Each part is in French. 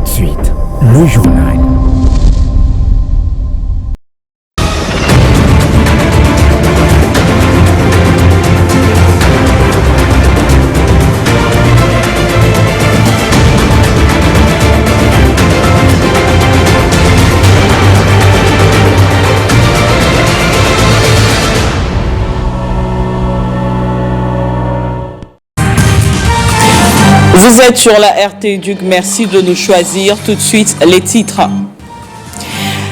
suite, le journal. Vous êtes sur la RT Duc, merci de nous choisir. Tout de suite, les titres.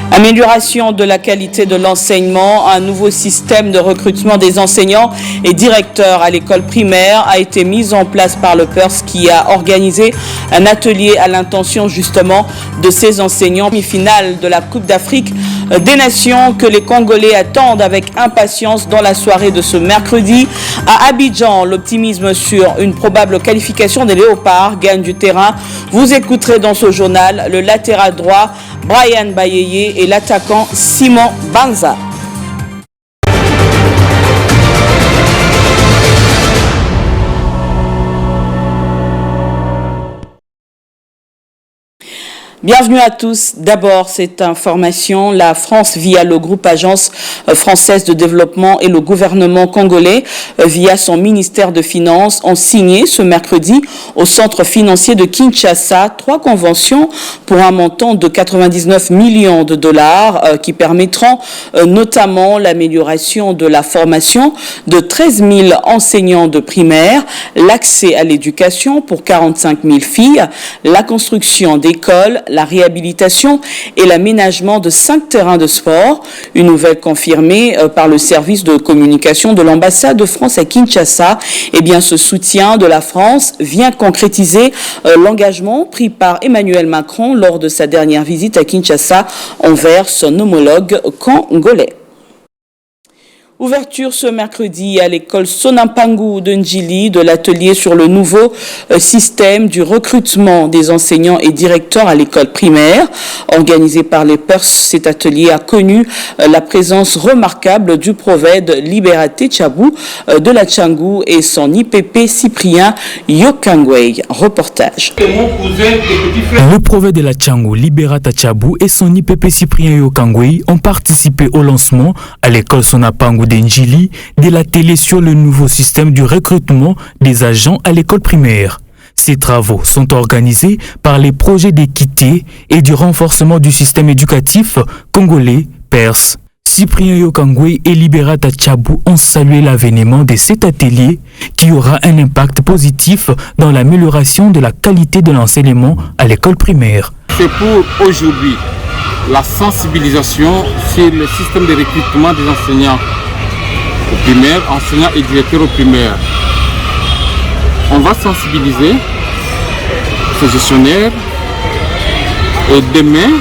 Amélioration de la qualité de l'enseignement, un nouveau système de recrutement des enseignants et directeurs à l'école primaire a été mis en place par le PERS qui a organisé un atelier à l'intention justement de ces enseignants. Finale de la Coupe d'Afrique des Nations que les Congolais attendent avec impatience dans la soirée de ce mercredi. À Abidjan, l'optimisme sur une probable qualification des Léopards gagne du terrain. Vous écouterez dans ce journal le latéral droit Brian Bayeye et l'attaquant Simon Banza. Bienvenue à tous. D'abord, cette information, la France, via le groupe Agence française de développement et le gouvernement congolais, via son ministère de Finances, ont signé ce mercredi au centre financier de Kinshasa 3 conventions pour un montant de 99 millions de dollars qui permettront notamment l'amélioration de la formation de 13 000 enseignants de primaire, l'accès à l'éducation pour 45 000 filles, la construction d'écoles, la réhabilitation et l'aménagement de 5 terrains de sport. Une nouvelle confirmée par le service de communication de l'ambassade de France à Kinshasa. Eh bien, ce soutien de la France vient concrétiser l'engagement pris par Emmanuel Macron lors de sa dernière visite à Kinshasa envers son homologue congolais. Ouverture ce mercredi à l'école Sonampangu de Njili de l'atelier sur le nouveau système du recrutement des enseignants et directeurs à l'école primaire. Organisé par les PERS, cet atelier a connu la présence remarquable du prophète Liberate Tchabou de la Tchangou et son IPP Cyprien Yokangwei. Reportage. Le prophète de la Tchangou, Liberate Tchabou et son IPP Cyprien Yokangwei ont participé au lancement à l'école Sonampangu d'Enjili de la télé sur le nouveau système du recrutement des agents à l'école primaire. Ces travaux sont organisés par les projets d'équité et du renforcement du système éducatif congolais PERS. Cyprien Yokangwei et Liberata Tchabou ont salué l'avènement de cet atelier qui aura un impact positif dans l'amélioration de la qualité de l'enseignement à l'école primaire. C'est pour aujourd'hui la sensibilisation sur le système de recrutement des enseignants au primaire, enseignants et directeurs au primaire. On va sensibiliser ces gestionnaires et demain,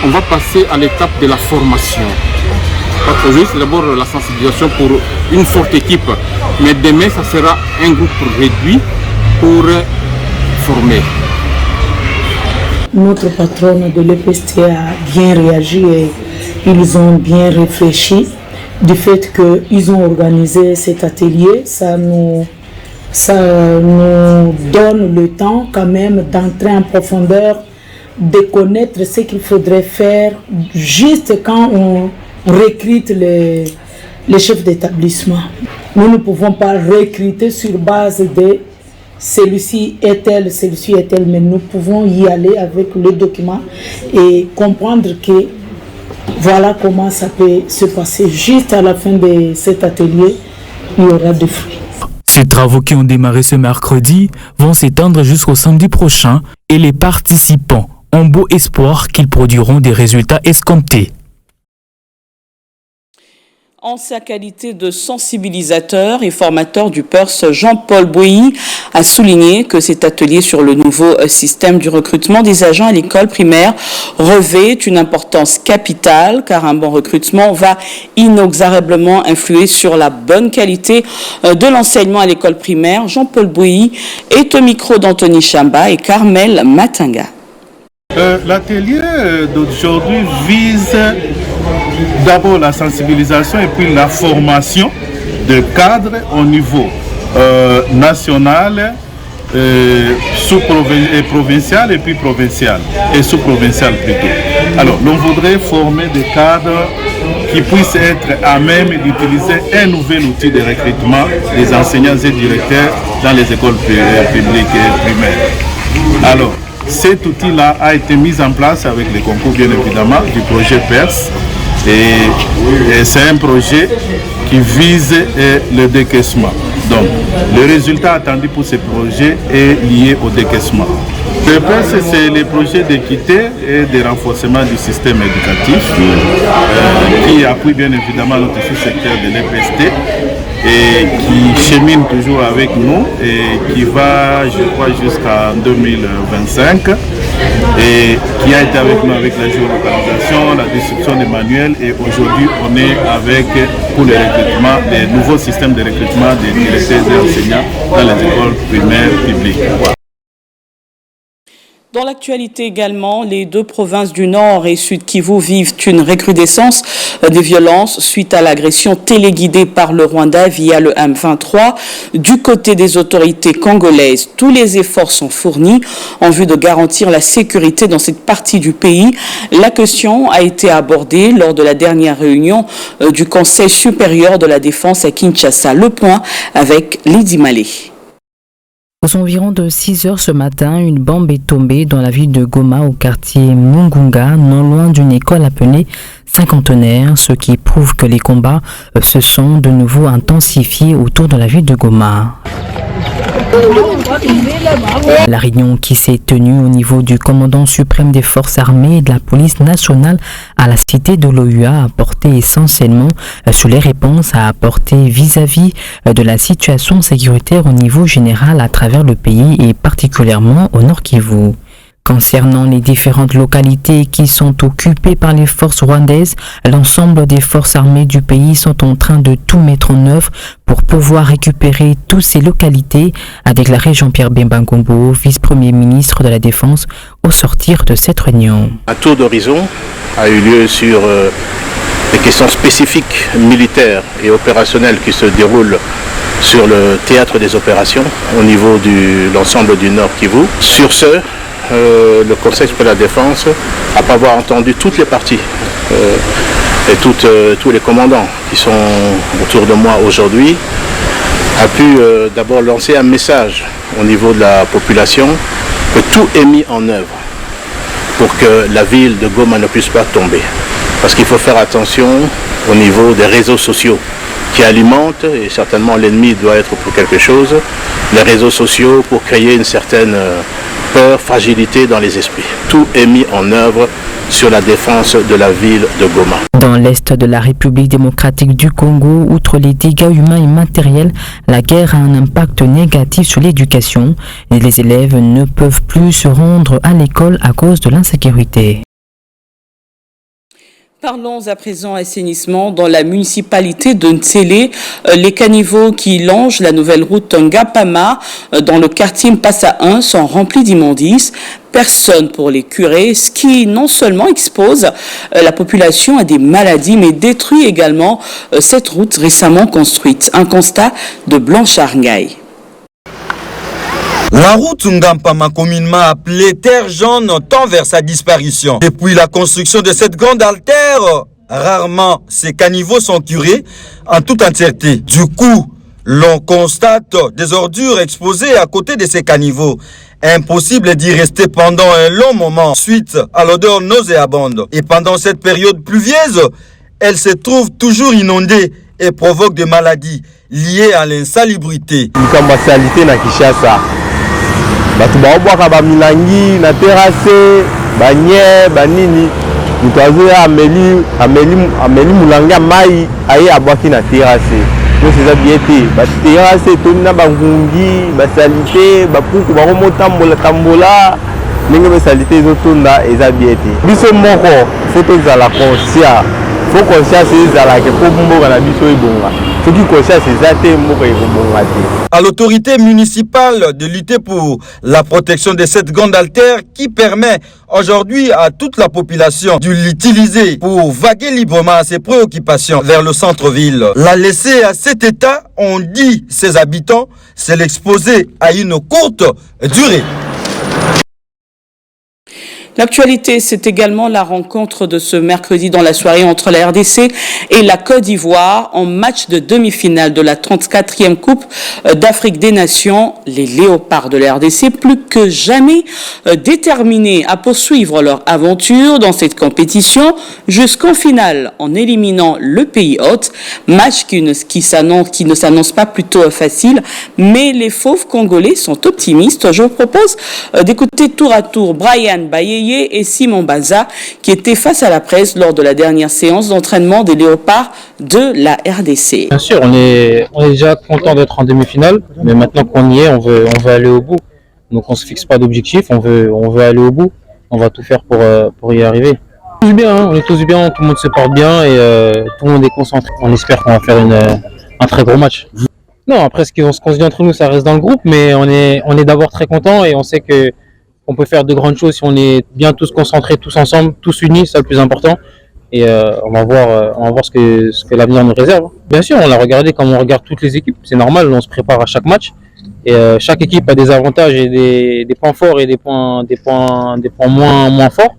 on va passer à l'étape de la formation. Aujourd'hui, c'est d'abord la sensibilisation pour une forte équipe, mais demain, ça sera un groupe réduit pour former. Notre patronne de l'EPST a bien réagi et ils ont bien réfléchi. Du fait qu'ils ont organisé cet atelier, ça nous donne le temps quand même d'entrer en profondeur, de connaître ce qu'il faudrait faire juste quand on recrute les chefs d'établissement. Nous ne pouvons pas recruter sur base de celui-ci est tel, mais nous pouvons y aller avec le document et comprendre que voilà comment ça peut se passer. Juste à la fin de cet atelier, il y aura des fruits. Ces travaux qui ont démarré ce mercredi vont s'étendre jusqu'au samedi prochain et les participants ont beau espoir qu'ils produiront des résultats escomptés. En sa qualité de sensibilisateur et formateur du PERS, Jean-Paul Bouilly a souligné que cet atelier sur le nouveau système du recrutement des agents à l'école primaire revêt une importance capitale car un bon recrutement va inexorablement influer sur la bonne qualité de l'enseignement à l'école primaire. Jean-Paul Bouilly est au micro d'Anthony Chamba et Carmel Matinga. L'atelier d'aujourd'hui vise d'abord la sensibilisation et puis la formation de cadres au niveau national provincial et puis provincial, et sous-provincial plutôt. Alors, l'on voudrait former des cadres qui puissent être à même d'utiliser un nouvel outil de recrutement des enseignants et directeurs dans les écoles publiques et primaires. Alors, cet outil-là a été mis en place avec les concours, bien évidemment, du projet PERS. Et c'est un projet qui vise le décaissement. Donc, le résultat attendu pour ce projet est lié au décaissement. Le PERS, c'est le projet d'équité et de renforcement du système éducatif qui appuie bien évidemment notre sous-secteur de l'EPST et qui chemine toujours avec nous et qui va, je crois, jusqu'en 2025 et qui a été avec nous avec la géolocalisation, la distribution des manuels et aujourd'hui on est avec, pour le recrutement, des nouveaux systèmes de recrutement des directeurs et enseignants dans les écoles primaires publiques. Dans l'actualité également, les deux provinces du Nord et Sud Kivu vivent une recrudescence des violences suite à l'agression téléguidée par le Rwanda via le M23. Du côté des autorités congolaises, tous les efforts sont fournis en vue de garantir la sécurité dans cette partie du pays. La question a été abordée lors de la dernière réunion du Conseil supérieur de la défense à Kinshasa. Le point avec Lydie Malé. Aux environs de 6 heures ce matin, une bombe est tombée dans la ville de Goma au quartier Mungunga, non loin d'une école appelée Cinquantenaire, ce qui prouve que les combats se sont de nouveau intensifiés autour de la ville de Goma. La réunion qui s'est tenue au niveau du commandant suprême des forces armées et de la police nationale à la cité de l'OUA a porté essentiellement sur les réponses à apporter vis-à-vis de la situation sécuritaire au niveau général à travers le pays et particulièrement au Nord Kivu. Concernant les différentes localités qui sont occupées par les forces rwandaises, l'ensemble des forces armées du pays sont en train de tout mettre en œuvre pour pouvoir récupérer toutes ces localités, a déclaré Jean-Pierre Bemba Ngombo, vice-premier ministre de la Défense, au sortir de cette réunion. Un tour d'horizon a eu lieu sur des questions spécifiques militaires et opérationnelles qui se déroulent sur le théâtre des opérations au niveau de l'ensemble du Nord Kivu. Sur ce, le Conseil supérieur de la défense, après avoir entendu toutes les parties et tous les commandants qui sont autour de moi aujourd'hui, a pu d'abord lancer un message au niveau de la population que tout est mis en œuvre pour que la ville de Goma ne puisse pas tomber. Parce qu'il faut faire attention au niveau des réseaux sociaux qui alimentent, et certainement l'ennemi doit être pour quelque chose, les réseaux sociaux pour créer une certaine peur, fragilité dans les esprits. Tout est mis en œuvre sur la défense de la ville de Goma. Dans l'est de la République démocratique du Congo, outre les dégâts humains et matériels, la guerre a un impact négatif sur l'éducation et les élèves ne peuvent plus se rendre à l'école à cause de l'insécurité. Parlons à présent assainissement. Dans la municipalité de Ntsélé, les caniveaux qui longent la nouvelle route Ngapama dans le quartier Mpassa 1 sont remplis d'immondices. Personne pour les curer, ce qui non seulement expose la population à des maladies, mais détruit également cette route récemment construite. Un constat de Blanchard Ngaï. La route Ngampama, communément appelée Terre Jaune, tend vers sa disparition. Depuis la construction de cette grande artère, rarement ces caniveaux sont curés en toute entièreté. Du coup, l'on constate des ordures exposées à côté de ces caniveaux. Impossible d'y rester pendant un long moment suite à l'odeur nauséabonde. Et pendant cette période pluvieuse, elle se trouve toujours inondée et provoque des maladies liées à l'insalubrité. Batu baobwaka bamilangi na terrasse banye banini mutu azoya ameli mulangi ya mai aye abwaki na terrasse nyonso eza bien te baterrasse etoni na bangungi basalite bapuku bakomotambola ndenge basalite ezotonda eza bien te biso moko fo tozala conscient fo conscience ezalaka po mboka na biso ebonga soki conscience eza te mboka ekobonga te. À l'autorité municipale de lutter pour la protection de cette grande artère qui permet aujourd'hui à toute la population de l'utiliser pour vaguer librement à ses préoccupations vers le centre-ville. La laisser à cet état, on dit ses habitants, c'est l'exposer à une courte durée. L'actualité, c'est également la rencontre de ce mercredi dans la soirée entre la RDC et la Côte d'Ivoire en match de demi-finale de la 34e Coupe d'Afrique des Nations. Les Léopards de la RDC, plus que jamais déterminés à poursuivre leur aventure dans cette compétition jusqu'en finale en éliminant le pays hôte. Match qui ne s'annonce pas plutôt facile, mais les fauves congolais sont optimistes. Je vous propose d'écouter tour à tour Brian Bayeye et Simon Baza qui étaient face à la presse lors de la dernière séance d'entraînement des Léopards de la RDC. Bien sûr, on est déjà content d'être en demi-finale, mais maintenant qu'on y est, on veut aller au bout. Donc on se fixe pas d'objectif, on veut aller au bout. On va tout faire pour y arriver. On est tous bien, tout le monde se porte bien et tout le monde est concentré. On espère qu'on va faire un très gros match. Non, après ce qu'on se dit entre nous, ça reste dans le groupe, mais on est d'abord très content et on sait que on peut faire de grandes choses si on est bien tous concentrés, tous ensemble, tous unis, c'est le plus important. Et on va voir ce que l'avenir nous réserve. Bien sûr, on l'a regardé comme on regarde toutes les équipes, c'est normal, on se prépare à chaque match. Et chaque équipe a des avantages et des points forts et des points moins forts.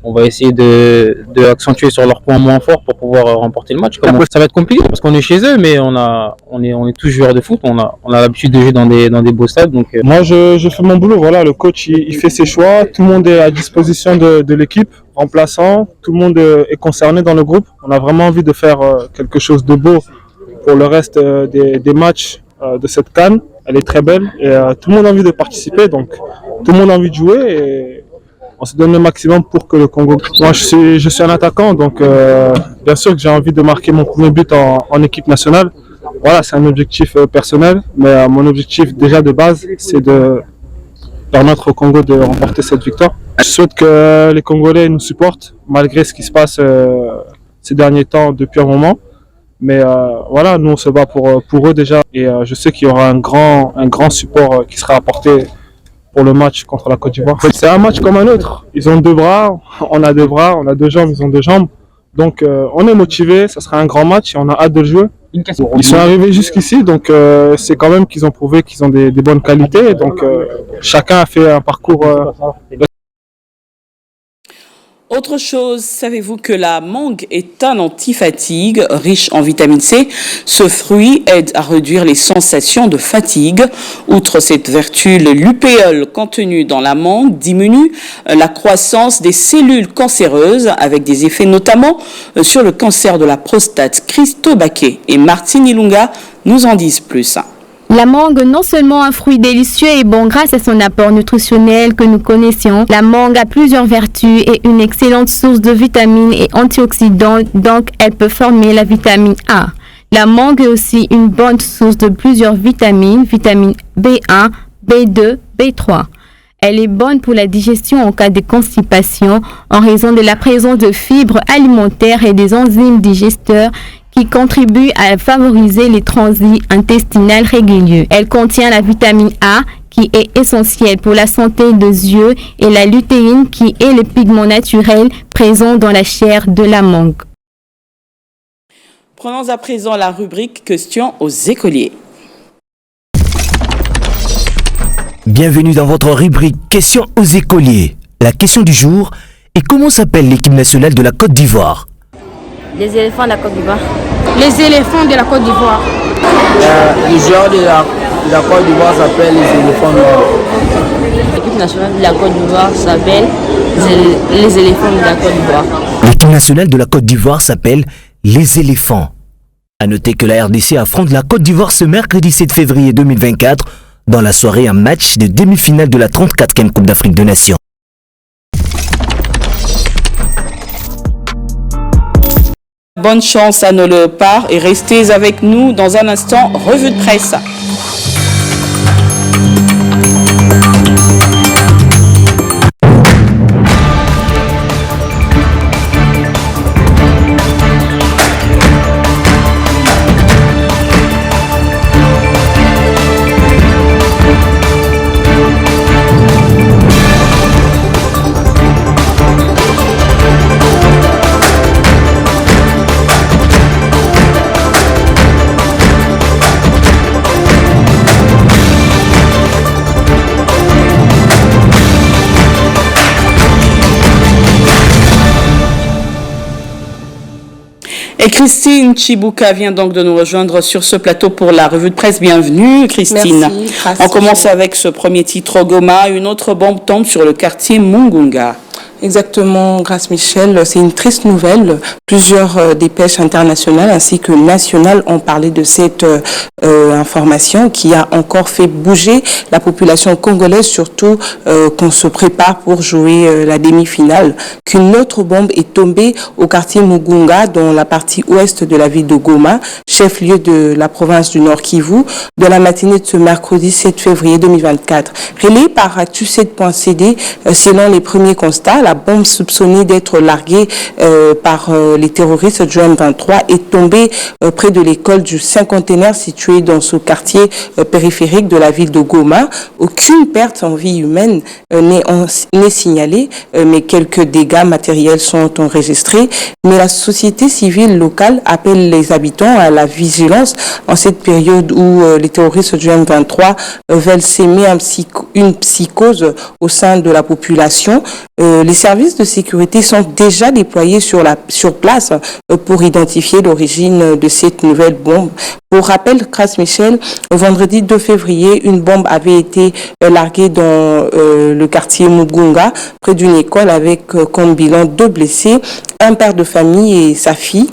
On va essayer de accentuer sur leurs points moins forts pour pouvoir remporter le match. Ça va être compliqué parce qu'on est chez eux, mais on est tous joueurs de foot. On a l'habitude de jouer dans des beaux stades. Donc moi, je fais mon boulot. Voilà, le coach il fait ses choix. Tout le monde est à disposition de l'équipe, remplaçant. Tout le monde est concerné dans le groupe. On a vraiment envie de faire quelque chose de beau pour le reste des matchs de cette CAN. Elle est très belle et tout le monde a envie de participer. Donc tout le monde a envie de jouer. Et on se donne le maximum pour que le Congo... Moi, je suis un attaquant, donc bien sûr que j'ai envie de marquer mon premier but en équipe nationale. Voilà, c'est un objectif personnel, mais mon objectif déjà de base, c'est de permettre au Congo de remporter cette victoire. Je souhaite que les Congolais nous supportent, malgré ce qui se passe ces derniers temps depuis un moment. Mais voilà, nous on se bat pour eux déjà, et je sais qu'il y aura un grand support qui sera apporté pour le match contre la Côte d'Ivoire. C'est un match comme un autre. Ils ont deux bras, on a deux jambes, ils ont deux jambes. Donc on est motivés, ça sera un grand match et on a hâte de le jouer. Ils sont arrivés jusqu'ici, donc c'est quand même qu'ils ont prouvé qu'ils ont des bonnes qualités. Donc chacun a fait un parcours. Autre chose, savez-vous que la mangue est un anti-fatigue riche en vitamine C? Ce fruit aide à réduire les sensations de fatigue. Outre cette vertu, le lupéol contenu dans la mangue diminue la croissance des cellules cancéreuses avec des effets notamment sur le cancer de la prostate. Christo Baquet et Martine Ilunga nous en disent plus. La mangue, non seulement un fruit délicieux et bon grâce à son apport nutritionnel que nous connaissions, la mangue a plusieurs vertus et une excellente source de vitamines et antioxydants, donc elle peut former la vitamine A. La mangue est aussi une bonne source de plusieurs vitamines, vitamine B1, B2, B3. Elle est bonne pour la digestion en cas de constipation en raison de la présence de fibres alimentaires et des enzymes digesteurs qui contribue à favoriser les transits intestinaux réguliers. Elle contient la vitamine A qui est essentielle pour la santé des yeux et la lutéine qui est le pigment naturel présent dans la chair de la mangue. Prenons à présent la rubrique questions aux écoliers. Bienvenue dans votre rubrique questions aux écoliers. La question du jour est: comment s'appelle l'équipe nationale de la Côte d'Ivoire? Les éléphants de la Côte d'Ivoire. Les éléphants de la Côte d'Ivoire. Les joueurs de la Côte d'Ivoire s'appellent les éléphants noirs. L'équipe nationale de la Côte d'Ivoire s'appelle les éléphants de la Côte d'Ivoire. L'équipe nationale de la Côte d'Ivoire s'appelle les éléphants. A noter que la RDC affronte la Côte d'Ivoire ce mercredi 7 février 2024 dans la soirée un match de demi-finale de la 34e Coupe d'Afrique des Nations. Bonne chance à nos léopards et restez avec nous dans un instant, revue de presse. Et Christine Chibuka vient donc de nous rejoindre sur ce plateau pour la revue de presse. Bienvenue Christine. Merci. On commence avec ce premier titre Goma. Une autre bombe tombe sur le quartier Mugunga. Exactement, Grâce Michel, c'est une triste nouvelle. Plusieurs dépêches internationales ainsi que nationales ont parlé de cette information qui a encore fait bouger la population congolaise, surtout qu'on se prépare pour jouer la demi-finale. Qu'une autre bombe est tombée au quartier Mugunga, dans la partie ouest de la ville de Goma, chef-lieu de la province du Nord Kivu, de la matinée de ce mercredi 7 février 2024. Relayé par Actu7.cd, selon les premiers constats, la bombe soupçonnée d'être larguée par les terroristes du M23 est tombée près de l'école du cinquantenaire située dans ce quartier périphérique de la ville de Goma. Aucune perte en vie humaine n'est signalée, mais quelques dégâts matériels sont enregistrés. Mais la société civile locale appelle les habitants à la vigilance en cette période où les terroristes du M23 veulent s'aimer une psychose au sein de la population. Les services de sécurité sont déjà déployés sur place pour identifier l'origine de cette nouvelle bombe. Pour rappel, Grâce Michel, vendredi 2 février, une bombe avait été larguée dans le quartier Mugunga, près d'une école, avec comme bilan 2 blessés, un père de famille et sa fille.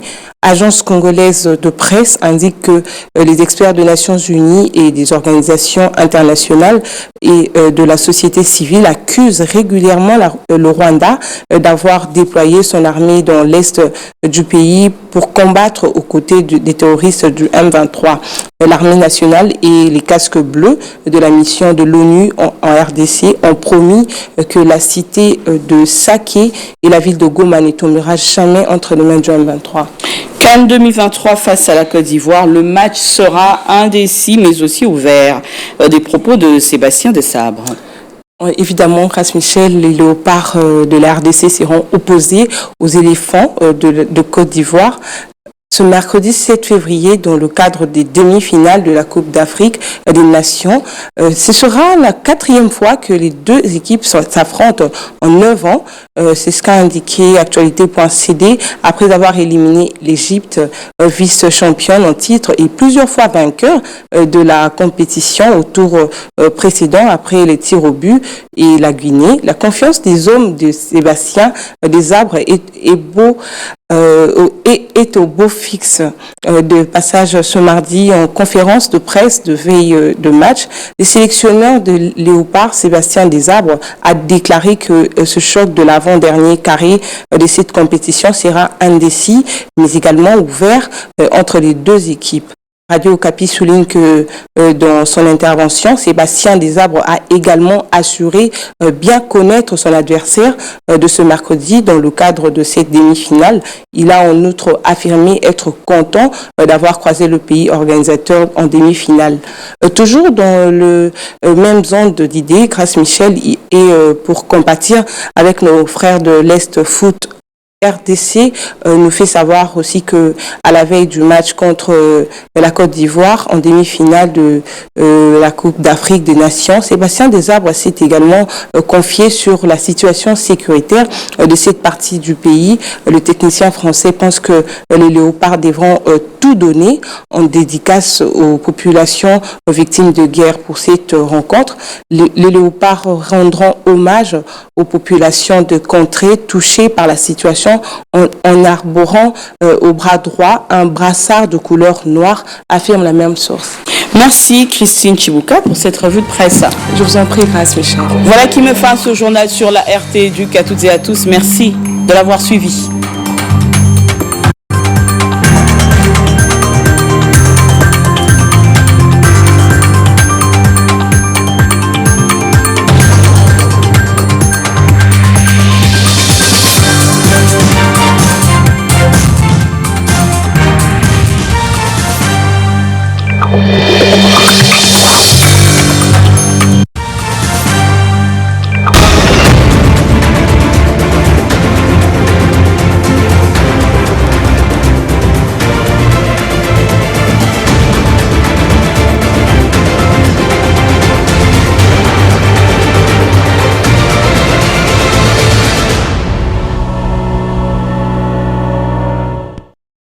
Agence congolaise de presse indique que les experts des Nations Unies et des organisations internationales et de la société civile accusent régulièrement le Rwanda d'avoir déployé son armée dans l'est du pays pour combattre aux côtés des terroristes du M23. L'armée nationale et les casques bleus de la mission de l'ONU en RDC ont promis que la cité de Saké et la ville de Goma ne tombera jamais entre les mains du M23. CAN 2023 face à la Côte d'Ivoire, le match sera indécis mais aussi ouvert. Des propos de Sébastien Desabre. Évidemment, Grâce Michel, les léopards de la RDC seront opposés aux éléphants de Côte d'Ivoire. Ce mercredi 7 février, dans le cadre des demi-finales de la Coupe d'Afrique des Nations, ce sera la 4e fois que les deux équipes s'affrontent en 9 ans. C'est ce qu'a indiqué Actualité.cd après avoir éliminé l'Égypte, vice-championne en titre et plusieurs fois vainqueur de la compétition au tour précédent après les tirs au but et la Guinée. La confiance des hommes de Sébastien Desabre est au beau fixe de passage ce mardi en conférence de presse de veille de match. Le sélectionneur de Léopard, Sébastien Desabre, a déclaré que ce choc de l'avant-dernier carré de cette compétition sera indécis, mais également ouvert entre les deux équipes. Radio Okapi souligne que dans son intervention, Sébastien Desabre a également assuré bien connaître son adversaire de ce mercredi dans le cadre de cette demi-finale. Il a en outre affirmé être content d'avoir croisé le pays organisateur en demi-finale. Toujours dans le même zone d'idées, Grâce Michel, et pour compatir avec nos frères de l'Est Foot, RDC nous fait savoir aussi que à la veille du match contre la Côte d'Ivoire en demi-finale de la Coupe d'Afrique des Nations, Sébastien Desabre s'est également confié sur la situation sécuritaire de cette partie du pays. Le technicien français pense que les léopards devront tout donner en dédicace aux populations victimes de guerre pour cette rencontre. Les léopards rendront hommage aux populations de contrées touchées par la situation en arborant au bras droit un brassard de couleur noire, affirme la même source. Merci Christine Chibuka pour cette revue de presse. Je vous en prie, Grâce Michel. Voilà qui me fait ce journal sur la RT Éduc à toutes et à tous. Merci de l'avoir suivi.